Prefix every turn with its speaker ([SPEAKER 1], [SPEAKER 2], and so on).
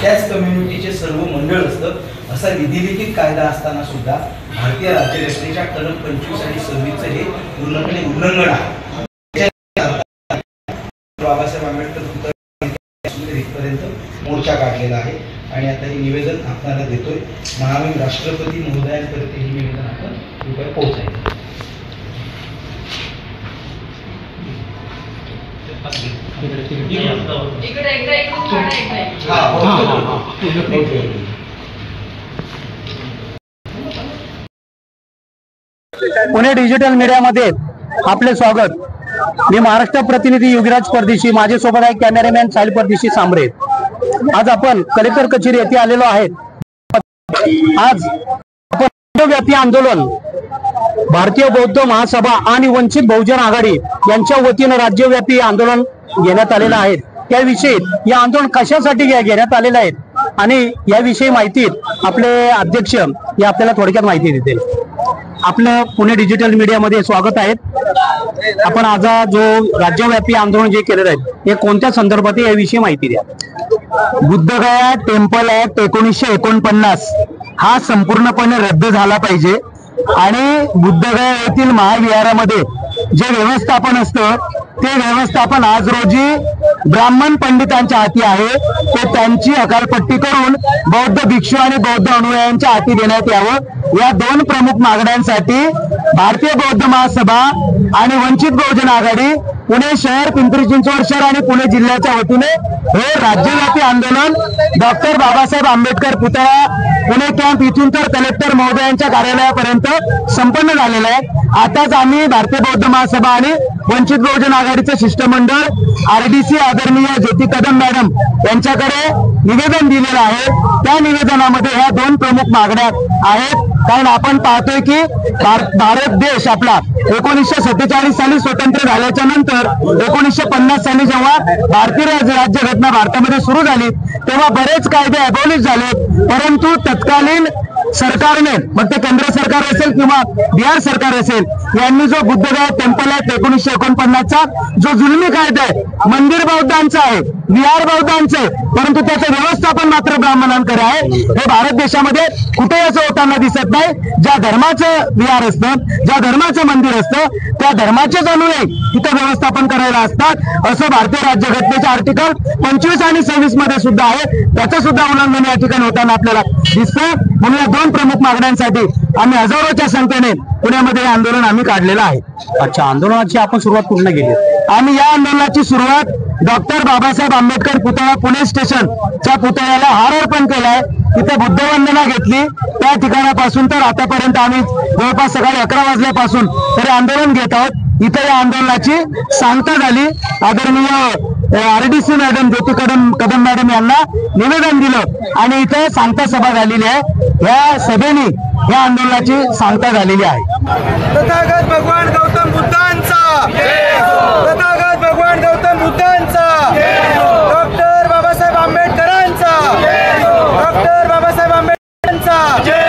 [SPEAKER 1] त्याच कम्युनिटीचे सर्व मंडळ असतं, असा विधिलिखित कायदा असताना सुद्धा भारतीय राज्यघटनेच्या कलम 25 आणि 26चं हे पूर्णपणे उल्लंघन आहे। बाबासाहेब आंबेडकर इथपर्यंत मोर्चा काढलेला आहे आणि आता हे निवेदन आपल्याला देतोय। महामहिम राष्ट्रपती महोदयांपर्यंत हे निवेदन आपण कृपया पोहोचायचं।
[SPEAKER 2] पुणे डिजिटल मीडियामध्ये आपले स्वागत। मी महाराष्ट्र प्रतिनिधी योगीराज परदेशी, माझ्यासोबत आहे कॅमेरामॅन साहिल परदेशी सांबरे। आज आपण कलेक्टर कचेरी येथे आलेलो आहेत। आज आपण राज्यव्यापी आंदोलन भारतीय बौद्ध महासभा आणि वंचित बहुजन आघाडी यांच्या वतीने राज्यव्यापी आंदोलन घेण्यात आलेलं आहे। त्याविषयी या आंदोलन कशासाठी घेण्यात आलेलं आहे आणि याविषयी माहिती आपले अध्यक्ष या आपल्याला थोडक्यात माहिती देतील। आपलं पुणे डिजिटल मीडियामध्ये स्वागत आहे। आपण आज जो राज्यव्यापी आंदोलन जे केलेलं आहे हे कोणत्या संदर्भात याविषयी माहिती द्या।
[SPEAKER 3] बुद्धगया टेम्पल ऍक्ट 1949 हा संपूर्णपणे रद्द झाला पाहिजे आणि बुद्धगया येथील महाविहारामध्ये जे व्यवस्थापन असतं ते व्यवस्थापन आज रोजी ब्राह्मण पंडितांच्या हाती आहे। ते त्यांची हकालपट्टी करून बौद्ध भिक्षू आणि बौद्ध अनुयायांच्या हाती देण्यात यावं। या दोन प्रमुख मागण्यांसाठी भारतीय बौद्ध महासभा आणि वंचित बहुजन आघाडी पुणे शहर, पिंपरी चिंचवड शहर आणि पुणे जिल्ह्याच्या वतीने हे राज्यव्यापी आंदोलन डॉक्टर बाबासाहेब आंबेडकर पुतळा पुणे कॅम्प इथून तर कलेक्टर महोदयांच्या कार्यालयापर्यंत संपन्न झालेलं आहे। आताच आम्ही भारतीय बौद्ध महासभा आणि वंचित बहुजन आघाडीचे शिष्टमंडळ RDC आदरणीय ज्योती कदम मॅडम यांच्याकडे निवेदन दिलेलं आहे। त्या निवेदनामध्ये ह्या दोन प्रमुख मागण्या आहेत। कारण आपण पाहतोय की भारत देश आपला 1947 साली स्वतंत्र झाल्याच्या नंतर 1950 साली जेव्हा भारतीय राज्यघटना भारतामध्ये सुरू झाली तेव्हा बरेच कायदे अबॉलिश झाले, परंतु तत्कालीन सरकारने, मग ते केंद्र सरकार असेल किंवा बिहार सरकार असेल, यांनी जो बुद्धगया टेम्पल ऍक्ट 1949चा जो जुलमी कायदा आहे, मंदिर बौद्धांचा आहे, विहार बौद्धांचे, परंतु त्याचं व्यवस्थापन मात्र ब्राह्मणांकडे आहे। हे भारत देशामध्ये कुठे असं होताना दिसत नाही। ज्या धर्माचं विहार असतं, ज्या धर्माचं मंदिर असतं, त्या धर्माचेच अनुयायी तिथं व्यवस्थापन करायला असतात, असं भारतीय राज्यघटनेचे आर्टिकल 25 आणि 26 मध्ये सुद्धा आहे। त्याचं सुद्धा उल्लंघन या ठिकाणी होताना आपल्याला दिसतं। म्हणून या दोन प्रमुख मागण्यांसाठी आम्ही हजारोच्या संख्येने पुण्यामध्ये हे आंदोलन आम्ही काढलेलं आहे।
[SPEAKER 2] अच्छा, आंदोलनाची आपण सुरुवात पूर्ण केली।
[SPEAKER 3] आम्ही या आंदोलनाची सुरुवात डॉक्टर बाबासाहेब आंबेडकर पुतळा पुणे स्टेशनच्या पुतळ्याला हार अर्पण केलाय, तिथे बुद्धवंदना घेतली। त्या ठिकाणापासून तर आतापर्यंत आम्ही जवळपास सकाळी 11 वाजल्यापासून तरी आंदोलन घेत आहोत। इथे या आंदोलनाची सांगता झाली। आदरणीय RDC मॅडम ज्योती कदम मॅडम यांना निवेदन दिलं आणि इथे सांगता सभा झालेली आहे। या सभेने या आंदोलनाची सांगता झालेली आहे।
[SPEAKER 4] तथागत भगवान गौतम बुद्धांचा, तथागत भगवान गौतम बुद्धांचा, डॉक्टर बाबासाहेब आंबेडकरांचा, डॉक्टर बाबासाहेब आंबेडकरांचा।